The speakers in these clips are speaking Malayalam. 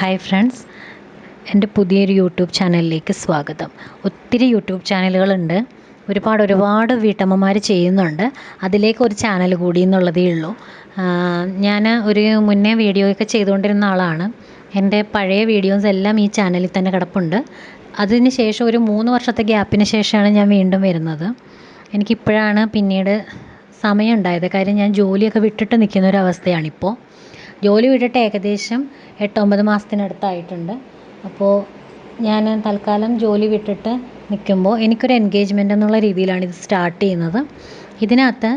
ഹായ് ഫ്രണ്ട്സ്, എൻ്റെ പുതിയൊരു യൂട്യൂബ് ചാനലിലേക്ക് സ്വാഗതം. ഒത്തിരി യൂട്യൂബ് ചാനലുകളുണ്ട്, ഒരുപാട് വീട്ടമ്മമാർ ചെയ്യുന്നുണ്ട്. അതിലേക്ക് ഒരു ചാനൽ കൂടി എന്നുള്ളതേ ഉള്ളൂ. ഞാൻ ഒരു മുന്നേ വീഡിയോയൊക്കെ ചെയ്തുകൊണ്ടിരുന്ന ആളാണ്. എൻ്റെ പഴയ വീഡിയോസ് എല്ലാം ഈ ചാനലിൽ തന്നെ കിടപ്പുണ്ട്. അതിന് ശേഷം ഒരു 3 വർഷത്തെ ഗ്യാപ്പിന് ശേഷമാണ് ഞാൻ വീണ്ടും വരുന്നത്. എനിക്കിപ്പോഴാണ് പിന്നീട് സമയം ഉണ്ടായത്. കാര്യം ഞാൻ ജോലിയൊക്കെ വിട്ടിട്ട് നിൽക്കുന്നൊരവസ്ഥയാണിപ്പോൾ. ജോലി വിട്ടിട്ട് ഏകദേശം 8-9 മാസത്തിനടുത്തായിട്ടുണ്ട്. അപ്പോൾ ഞാൻ തൽക്കാലം ജോലി വിട്ടിട്ട് നിൽക്കുമ്പോൾ എനിക്കൊരു എൻഗേജ്മെൻ്റ് എന്നുള്ള രീതിയിലാണ് ഇത് സ്റ്റാർട്ട് ചെയ്യുന്നത്. ഇതിനകത്ത്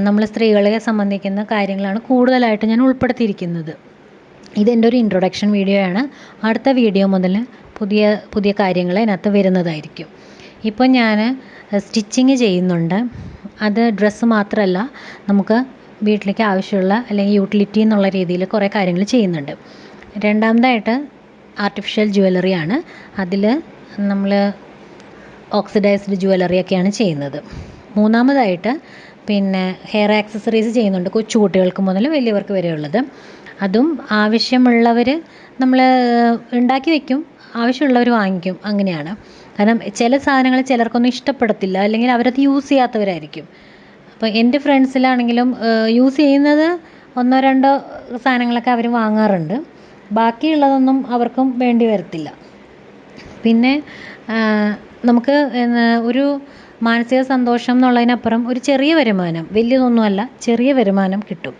നമ്മൾ സ്ത്രീകളെ സംബന്ധിക്കുന്ന കാര്യങ്ങളാണ് കൂടുതലായിട്ട് ഞാൻ ഉൾപ്പെടുത്തിയിരിക്കുന്നത്. ഇതെൻ്റെ ഒരു ഇൻട്രൊഡക്ഷൻ വീഡിയോ ആണ്. അടുത്ത വീഡിയോ മുതൽ പുതിയ കാര്യങ്ങൾ അതിനകത്ത് വരുന്നതായിരിക്കും. ഇപ്പോൾ ഞാൻ സ്റ്റിച്ചിങ് ചെയ്യുന്നുണ്ട്. അത് ഡ്രസ്സ് മാത്രമല്ല, നമുക്ക് വീട്ടിലേക്ക് ആവശ്യമുള്ള അല്ലെങ്കിൽ യൂട്ടിലിറ്റി എന്നുള്ള രീതിയിൽ കുറേ കാര്യങ്ങൾ ചെയ്യുന്നുണ്ട്. രണ്ടാമതായിട്ട് ആർട്ടിഫിഷ്യൽ ജ്വല്ലറിയാണ്. അതിൽ നമ്മൾ ഓക്സിഡൈസ്ഡ് ജ്വല്ലറിയൊക്കെയാണ് ചെയ്യുന്നത്. മൂന്നാമതായിട്ട് പിന്നെ ഹെയർ ആക്സസറീസ് ചെയ്യുന്നുണ്ട്, കൊച്ചുകുട്ടികൾക്ക് മുതൽ വലിയവർക്ക് വരെയുള്ളത്. അതും ആവശ്യമുള്ളവർ നമ്മൾ ഉണ്ടാക്കി വയ്ക്കും, ആവശ്യമുള്ളവർ വാങ്ങിക്കും, അങ്ങനെയാണ്. കാരണം ചില സാധനങ്ങൾ ചിലർക്കൊന്നും ഇഷ്ടപ്പെടത്തില്ല, അല്ലെങ്കിൽ അവരത് യൂസ് ചെയ്യാത്തവരായിരിക്കും. അപ്പോൾ എൻ്റെ ഫ്രണ്ട്സിലാണെങ്കിലും യൂസ് ചെയ്യുന്നത് 1-2 സാധനങ്ങളൊക്കെ അവർ വാങ്ങാറുണ്ട്. ബാക്കിയുള്ളതൊന്നും അവർക്കും വേണ്ടി വരത്തില്ല. പിന്നെ നമുക്ക് ഒരു മാനസിക സന്തോഷം എന്നുള്ളതിനപ്പുറം ഒരു ചെറിയ വരുമാനം, വലിയതൊന്നുമല്ല, ചെറിയ വരുമാനം കിട്ടും.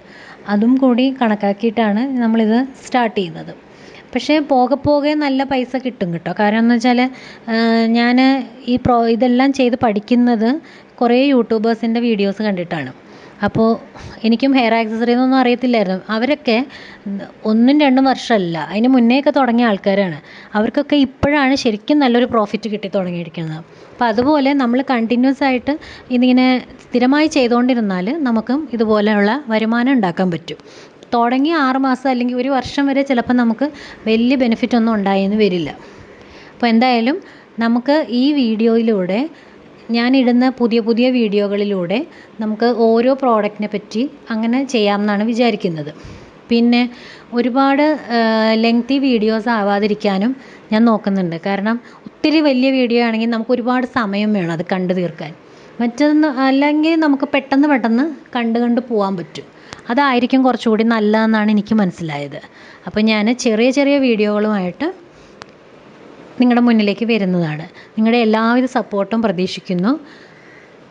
അതും കൂടി കണക്കാക്കിയിട്ടാണ് നമ്മളിത് സ്റ്റാർട്ട് ചെയ്യുന്നത്. പക്ഷേ പോകെ നല്ല പൈസ കിട്ടും കേട്ടോ. കാരണം എന്ന് വെച്ചാൽ ഞാൻ ഇതെല്ലാം ചെയ്ത് പഠിക്കുന്നത് കുറേ യൂട്യൂബേഴ്സിൻ്റെ വീഡിയോസ് കണ്ടിട്ടാണ്. അപ്പോൾ എനിക്കും ഹെയർ ആക്സസറീസൊന്നും അറിയത്തില്ലായിരുന്നു. അവരൊക്കെ 1-2 വർഷമല്ല, അതിന് മുന്നേയൊക്കെ തുടങ്ങിയ ആൾക്കാരാണ്. അവർക്കൊക്കെ ഇപ്പോഴാണ് ശരിക്കും നല്ലൊരു പ്രോഫിറ്റ് കിട്ടി തുടങ്ങിയിരിക്കുന്നത്. അപ്പോൾ അതുപോലെ നമ്മൾ കണ്ടിന്യൂസ് ആയിട്ട് ഇതിങ്ങനെ സ്ഥിരമായി ചെയ്തുകൊണ്ടിരുന്നാൽ നമുക്കും ഇതുപോലെയുള്ള വരുമാനം ഉണ്ടാക്കാൻ പറ്റും. തുടങ്ങി 6 മാസം അല്ലെങ്കിൽ 1 വർഷം വരെ ചിലപ്പോൾ നമുക്ക് വലിയ ബെനിഫിറ്റൊന്നും ഉണ്ടായെന്ന് വരില്ല. അപ്പോൾ എന്തായാലും നമുക്ക് ഈ വീഡിയോയിലൂടെ, ഞാനിടുന്ന പുതിയ വീഡിയോകളിലൂടെ നമുക്ക് ഓരോ പ്രോഡക്റ്റിനെ പറ്റി അങ്ങനെ ചെയ്യാമെന്നാണ് വിചാരിക്കുന്നത്. പിന്നെ ഒരുപാട് ലെങ്തി വീഡിയോസ് ആവാതിരിക്കാനും ഞാൻ നോക്കുന്നുണ്ട്. കാരണം ഒത്തിരി വലിയ വീഡിയോ ആണെങ്കിൽ നമുക്ക് ഒരുപാട് സമയം വേണം അത് കണ്ടു തീർക്കാൻ. മറ്റൊന്ന് അല്ലെങ്കിൽ നമുക്ക് പെട്ടെന്ന് കണ്ട് പോകാൻ പറ്റും. അതായിരിക്കും കുറച്ചുകൂടി നല്ലതെന്നാണ് എനിക്ക് മനസ്സിലായത്. അപ്പോൾ ഞാൻ ചെറിയ വീഡിയോകളുമായിട്ട് നിങ്ങളുടെ മുന്നിലേക്ക് വരുന്നതാണ്. നിങ്ങളുടെ എല്ലാവിധ സപ്പോർട്ടും പ്രതീക്ഷിക്കുന്നു.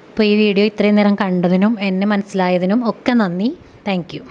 അപ്പോൾ ഈ വീഡിയോ ഇത്രയും നേരം കണ്ടതിനും എന്നെ മനസ്സിലായതിനും ഒക്കെ നന്ദി. Thank you.